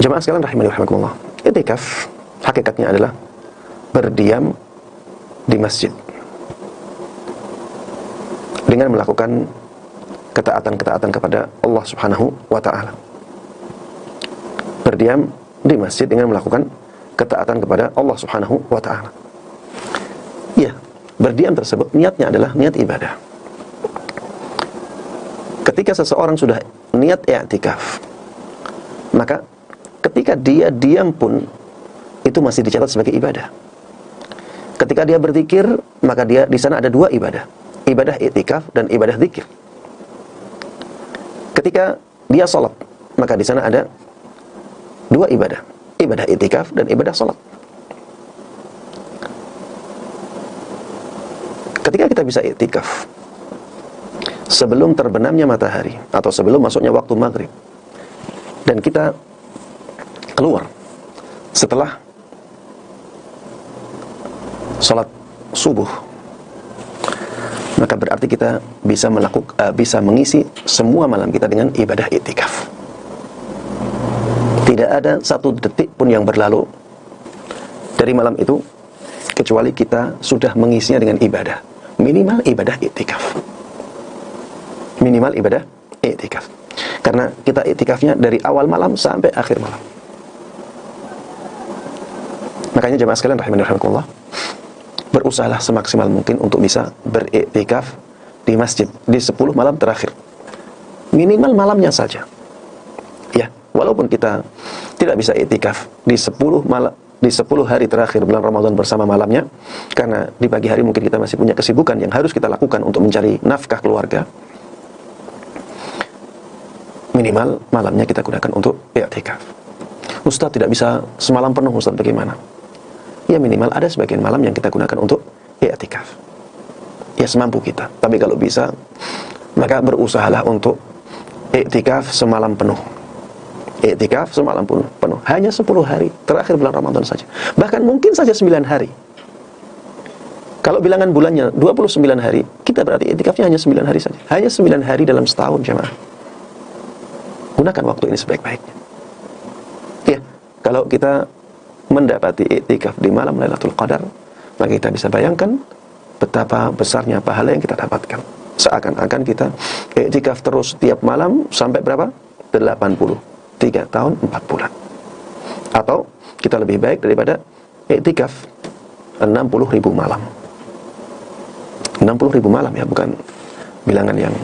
Jemaah sekalian rahimani wa rahimakumullah, i'tikaf hakikatnya adalah berdiam di masjid dengan melakukan ketaatan-ketaatan kepada Allah Subhanahu wa ta'ala. Berdiam di masjid dengan melakukan ketaatan kepada Allah Subhanahu wa ta'ala. Ya, berdiam tersebut niatnya adalah niat ibadah. Ketika seseorang sudah niat i'tikaf, maka ketika dia diam pun itu masih dicatat sebagai ibadah. Ketika dia berzikir, maka dia di sana ada dua ibadah, ibadah i'tikaf dan ibadah zikir. Ketika dia salat, maka di sana ada dua ibadah, ibadah i'tikaf dan ibadah salat. Ketika kita bisa i'tikaf sebelum terbenamnya matahari atau sebelum masuknya waktu maghrib, dan kita keluar setelah sholat subuh, maka berarti kita bisa mengisi semua malam kita dengan ibadah i'tikaf. Tidak ada satu detik pun yang berlalu dari malam itu kecuali kita sudah mengisinya dengan ibadah, minimal ibadah i'tikaf. Minimal ibadah i'tikaf. Karena kita i'tikafnya dari awal malam sampai akhir malam. Makanya jemaah sekalian rahimani wa rahimakumullah, berusahalah semaksimal mungkin untuk bisa beriktikaf di masjid di 10 malam terakhir. Minimal malamnya saja. Ya, walaupun kita tidak bisa iktikaf di 10 hari terakhir bulan Ramadan bersama malamnya, karena di pagi hari mungkin kita masih punya kesibukan yang harus kita lakukan untuk mencari nafkah keluarga. Minimal malamnya kita gunakan untuk i'tikaf. Ustaz, tidak bisa semalam penuh, Ustaz, bagaimana? Ya minimal ada sebagian malam yang kita gunakan untuk i'tikaf. Ya semampu kita. Tapi kalau bisa, maka berusahalah untuk i'tikaf semalam penuh. I'tikaf semalam penuh. Hanya 10 hari terakhir bulan Ramadan saja. Bahkan mungkin saja 9 hari. Kalau bilangan bulannya 29 hari, kita berarti i'tikafnya hanya 9 hari saja. Hanya 9 hari dalam setahun, jemaah. Gunakan waktu ini sebaik-baiknya. Ya, kalau kita mendapati i'tikaf di malam Lailatul Qadar, maka kita bisa bayangkan betapa besarnya pahala yang kita dapatkan. Seakan-akan kita i'tikaf terus tiap malam sampai berapa? 83 tahun 4 bulan. Atau kita lebih baik daripada i'tikaf 60.000 malam. 60.000 malam ya, bukan bilangan yang